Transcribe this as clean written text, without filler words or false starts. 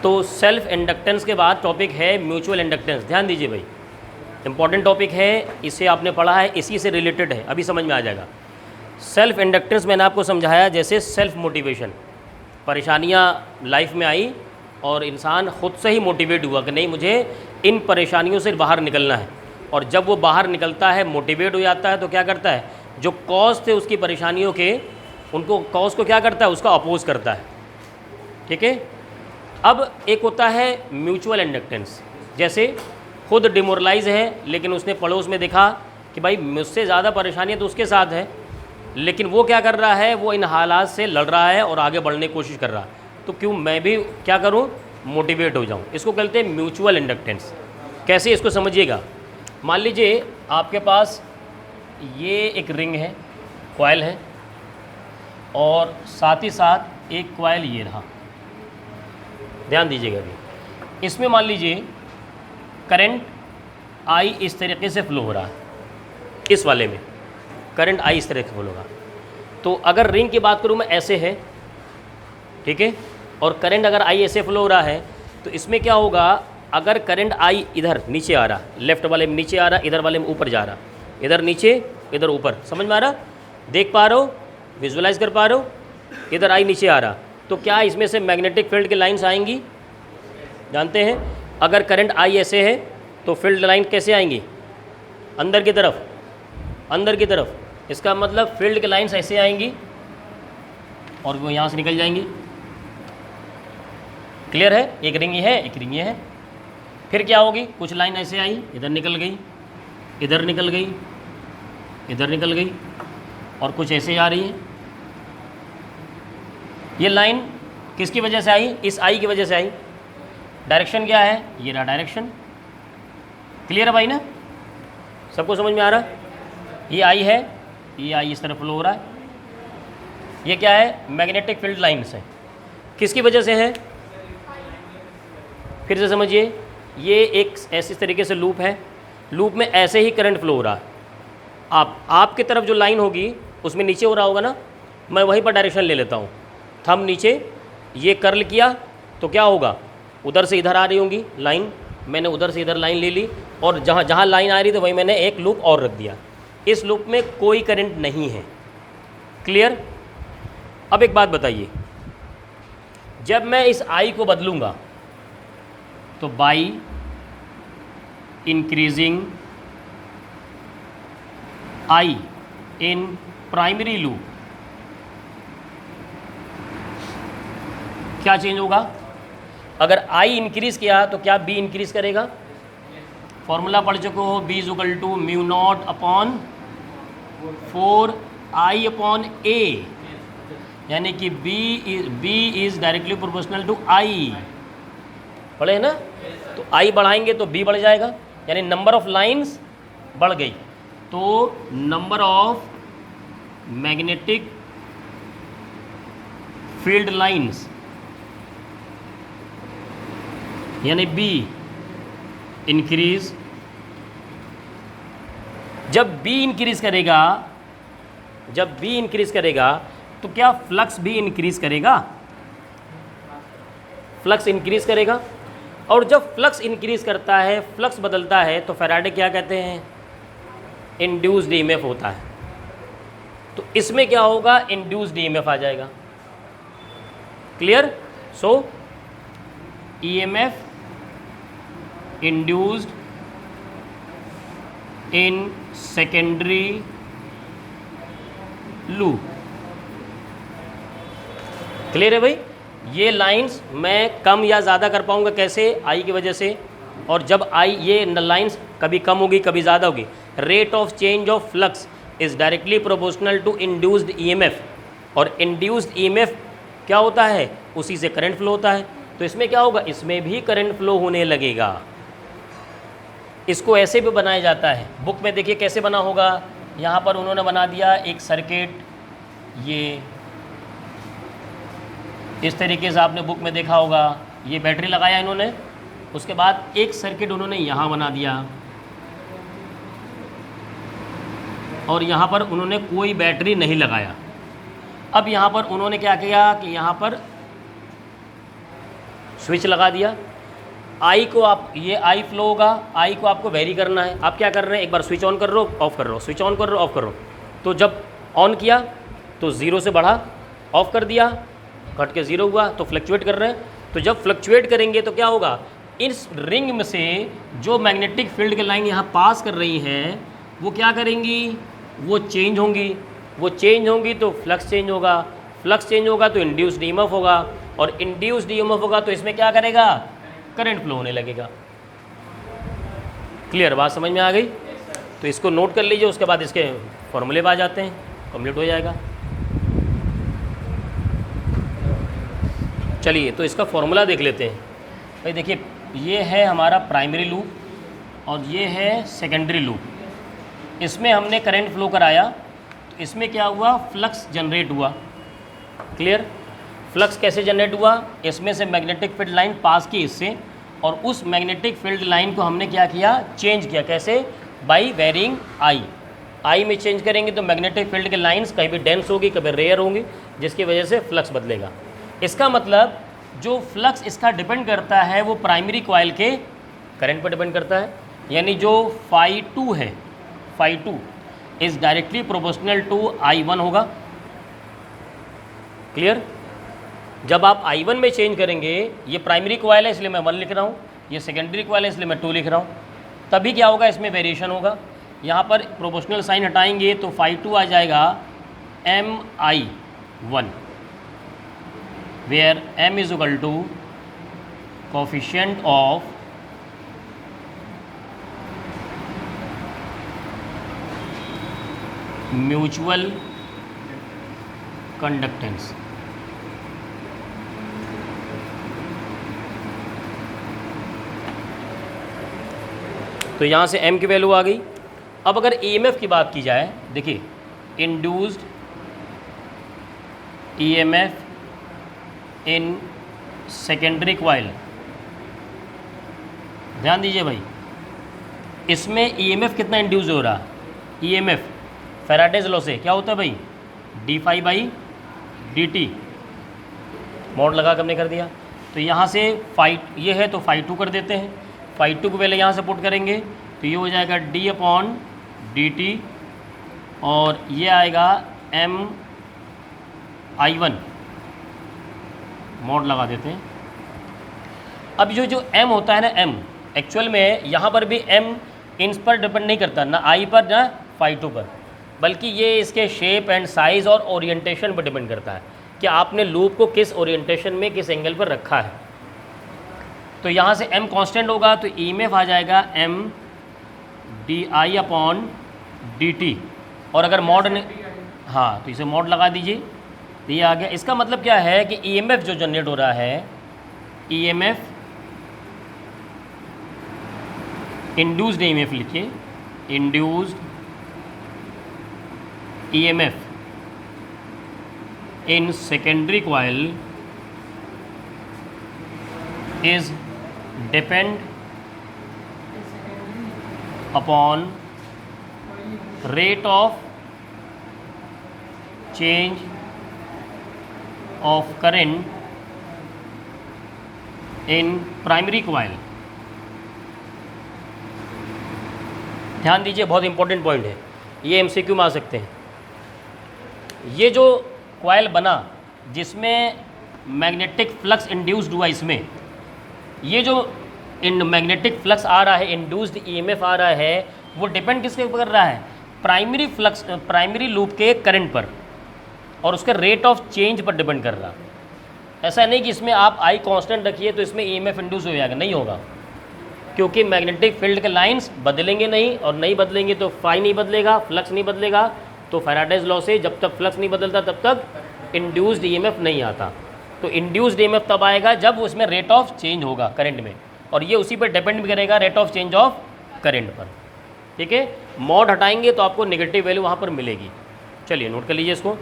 तो self inductance के बाद टॉपिक है म्यूचुअल इंडक्टेंस। ध्यान दीजिए भाई, इंपॉर्टेंट टॉपिक है, इसे आपने पढ़ा है, इसी से रिलेटेड है, अभी समझ में आ जाएगा। सेल्फ इंडक्टेंस मैंने आपको समझाया जैसे सेल्फ मोटिवेशन, परेशानियाँ लाइफ में आई और इंसान खुद से ही मोटिवेट हुआ कि नहीं मुझे इन परेशानियों से बाहर निकलना है, और जब वो बाहर निकलता है, मोटिवेट हो जाता है, तो क्या करता है, जो कॉज थे उसकी परेशानियों के, उनको कॉज को क्या करता है, उसका अपोज करता है। ठीक है। अब एक होता है म्यूचुअल इंडक्टेंस, जैसे खुद डिमोरलाइज है लेकिन उसने पड़ोस में देखा कि भाई मुझसे ज़्यादा परेशानियाँ तो उसके साथ है, लेकिन वो क्या कर रहा है, वो इन हालात से लड़ रहा है और आगे बढ़ने की कोशिश कर रहा है, तो क्यों मैं भी क्या करूं, मोटिवेट हो जाऊं। इसको कहते हैं म्यूचुअल इंडक्टेंस। कैसे, इसको समझिएगा। मान लीजिए आपके पास ये एक रिंग है, कॉइल है, और साथ ही साथ एक कॉइल ये रहा। ध्यान दीजिएगा अभी, इसमें मान लीजिए करंट आई इस तरीके से फ्लो हो रहा है, इस वाले में करंट आई इस तरह से फ्लो होगा। तो अगर रिंग की बात करूँ मैं, ऐसे है, ठीक है, और करंट अगर आई ऐसे फ्लो हो रहा है, तो इसमें क्या होगा, अगर करंट आई इधर नीचे आ रहा, लेफ्ट वाले में नीचे आ रहा, इधर वाले में ऊपर जा रहा, इधर नीचे इधर ऊपर, समझ में आ रहा, देख पा रहे हो, विजुअलाइज कर पा रहे हो, इधर आई नीचे आ रहा, तो क्या इसमें से मैग्नेटिक फील्ड की लाइन्स आएंगी, जानते हैं। अगर करंट आई ऐसे है तो फील्ड लाइन कैसे आएंगी, अंदर की तरफ, अंदर की तरफ, इसका मतलब फील्ड की लाइन्स ऐसे आएंगी और वो यहाँ से निकल जाएंगी। क्लियर है, एक रिंग ये है, एक रिंग ये है। फिर क्या होगी, कुछ लाइन ऐसे आई, इधर निकल गई, इधर निकल गई, इधर निकल गई, और कुछ ऐसे आ रही है। ये लाइन किसकी वजह से आई, इस आई की वजह से आई। डायरेक्शन क्या है, ये रहा डायरेक्शन। क्लियर है भाई ना, सबको समझ में आ रहा है। ये आई है, ये आई इस तरफ फ्लो हो रहा है। ये क्या है, मैग्नेटिक फील्ड लाइन्स है, किसकी वजह से है, फिर से समझिए। ये एक ऐसे तरीके से लूप है, लूप में ऐसे ही करंट फ्लो हो रहा है। आपकी तरफ जो लाइन होगी उसमें नीचे हो रहा होगा ना, मैं वहीं पर डायरेक्शन ले लेता हूँ, थंब नीचे, ये कर्ल किया तो क्या होगा, उधर से इधर आ रही होंगी लाइन, मैंने उधर से इधर लाइन ले ली, और जहाँ जहाँ लाइन आ रही थी वहीं मैंने एक लूप और रख दिया। इस लूप में कोई करंट नहीं है। क्लियर। अब एक बात बताइए, जब मैं इस आई को बदलूंगा तो by increasing I in primary loop क्या चेंज होगा, अगर आई इंक्रीज किया तो क्या बी इंक्रीज करेगा। फॉर्मूला पढ़ चुके हो, B is equal to mu not upon 4i upon A, यानी कि B is directly proportional to I. पढ़े है ना, तो आई बढ़ाएंगे तो बी बढ़ जाएगा, यानी नंबर ऑफ लाइंस बढ़ गई, तो number of magnetic field lines यानी बी इंक्रीज। जब बी इंक्रीज करेगा, जब बी इंक्रीज करेगा तो क्या फ्लक्स भी इंक्रीज करेगा, फ्लक्स इंक्रीज करेगा। और जब फ्लक्स इंक्रीज करता है, फ्लक्स बदलता है, तो फैराडे क्या कहते हैं, इंड्यूस्ड ईएमएफ होता है। तो इसमें क्या होगा, इंड्यूस्ड ईएमएफ आ जाएगा। Clear. So EMF induced in secondary loop. Clear है भाई। ये लाइंस मैं कम या ज़्यादा कर पाऊंगा कैसे, आई की वजह से, और जब आई ये लाइंस कभी कम होगी कभी ज़्यादा होगी। Rate of change of flux is directly proportional to induced EMF, और इंड्यूस्ड ईएमएफ क्या होता है, उसी से करंट फ्लो होता है। तो इसमें क्या होगा, इसमें भी करंट फ्लो होने लगेगा। इसको ऐसे भी बनाया जाता है, बुक में देखिए कैसे बना होगा। यहाँ पर उन्होंने बना दिया एक सर्किट, ये इस तरीके से आपने बुक में देखा होगा, ये बैटरी लगाया इन्होंने, उसके बाद एक सर्किट उन्होंने यहाँ बना दिया, और यहाँ पर उन्होंने कोई बैटरी नहीं लगाया। अब यहाँ पर उन्होंने क्या किया कि यहाँ पर स्विच लगा दिया, आई को आप, ये आई फ्लो होगा, आई को आपको वेरी करना है। आप क्या कर रहे हैं, एक बार स्विच ऑन कर रहे हो, ऑफ कर रहे हो, स्विच ऑन कर रहे हो, ऑफ कर रहे हो। तो जब ऑन किया तो 0 से बढ़ा, ऑफ कर दिया घट के 0 हुआ, तो फ्लक्चुएट कर रहे हैं। तो जब फ्लक्चुएट करेंगे तो क्या होगा, इस रिंग में से जो मैग्नेटिक फील्ड की लाइन यहाँ पास कर रही हैं वो क्या करेंगी, वो चेंज होंगी। वो चेंज होंगी तो फ्लक्स चेंज होगा, फ्लक्स चेंज होगा तो इंड्यूस्ड ईएमएफ होगा, और इंड्यूस्ड ईएमएफ होगा तो इसमें क्या करेगा, करंट फ्लो होने लगेगा। क्लियर, बात समझ में आ गई? तो इसको नोट कर लीजिए, उसके बाद इसके फॉर्मूले पे आ जाते हैं, कंप्लीट हो जाएगा। चलिए तो इसका फॉर्मूला देख लेते हैं। भाई देखिए, ये है हमारा प्राइमरी लूप और ये है सेकेंडरी लूप। इसमें हमने करंट फ्लो कराया तो इसमें क्या हुआ, फ्लक्स जनरेट हुआ। क्लियर, फ्लक्स कैसे जनरेट हुआ, इसमें से मैग्नेटिक फील्ड लाइन पास की इससे, और उस मैग्नेटिक फील्ड लाइन को हमने क्या किया, चेंज किया। कैसे, बाई वेरिंग आई में चेंज करेंगे तो मैग्नेटिक फील्ड के लाइंस कहीं भी डेंस होगी, कभी रेयर होंगी, जिसकी वजह से फ्लक्स बदलेगा। इसका मतलब जो फ्लक्स इसका डिपेंड करता है वो प्राइमरी कॉइल के करंट पर डिपेंड करता है, यानी जो φ2 है, φ2 is directly proportional to I1 होगा। क्लियर, जब आप I1 में चेंज करेंगे, ये प्राइमरी कॉइल है इसलिए मैं 1 लिख रहा हूँ, ये सेकेंडरी कॉइल है इसलिए मैं 2 लिख रहा हूँ, तभी क्या होगा, इसमें वेरिएशन होगा। यहाँ पर प्रोपोर्शनल साइन हटाएंगे तो φ2 आ जाएगा MI1, where M is equal to coefficient of mutual conductance। तो यहाँ से M की वैल्यू आ गई। अब अगर EMF की बात की जाए, देखिए induced EMF in secondary coil, ध्यान दीजिए भाई, इसमें EMF कितना इंड्यूस हो रहा, EMF फैराडेज लॉ से क्या होता है भाई, d∅dt, मॉड लगा कर हमने कर दिया। तो यहाँ से ये है तो φ2 कर देते हैं, φ2 को पहले यहाँ से पुट करेंगे तो ये हो जाएगा d/dt, और ये आएगा MI1, मॉड लगा देते हैं। अब जो M होता है ना, M एक्चुअल में यहाँ पर भी M इन पर डिपेंड नहीं करता, ना I पर ना φ2 पर, बल्कि ये इसके शेप एंड साइज़ और ओरिएंटेशन पर डिपेंड करता है कि आपने लूप को किस ओरिएंटेशन में, किस एंगल पर रखा है। तो यहाँ से M कांस्टेंट होगा तो EMF आ जाएगा M di/dt, और अगर मॉड ने, हाँ तो इसे मॉड लगा दीजिए, ये आ गया। इसका मतलब क्या है कि EMF जो जनरेट हो रहा है, EMF इंड्यूस्ड EMF लिखिए, induced EMF in secondary coil is depend upon rate of change of current in primary coil. ध्यान दीजिए, बहुत इंपॉर्टेंट पॉइंट है, ये MCQ में आ सकते हैं। ये जो कॉइल बना जिसमें मैग्नेटिक फ्लक्स इंड्यूस्ड हुआ, इसमें ये जो मैग्नेटिक फ्लक्स आ रहा है, इंड्यूस्ड EMF आ रहा है, वो डिपेंड किसके ऊपर कर रहा है, प्राइमरी फ्लक्स, प्राइमरी लूप के करंट पर और उसके रेट ऑफ चेंज पर डिपेंड कर रहा। ऐसा नहीं कि इसमें आप I कांस्टेंट रखिए तो इसमें EMF इंड्यूस हो जाएगा, नहीं होगा, क्योंकि मैग्नेटिक फील्ड के लाइंस बदलेंगे नहीं, और नहीं बदलेंगे तो फाई नहीं बदलेगा, फ्लक्स नहीं बदलेगा। तो फैराडेज लॉ से जब तक फ्लक्स नहीं बदलता तब तक इंड्यूस्ड EMF नहीं आता। तो इंड्यूस्ड EMF तब आएगा जब उसमें रेट ऑफ चेंज होगा करंट में, और ये उसी पर डिपेंड भी करेगा, rate of change of current पर। ठीक है, मॉड हटाएंगे तो आपको नेगेटिव वैल्यू वहाँ पर मिलेगी। चलिए नोट कर लीजिए इसको।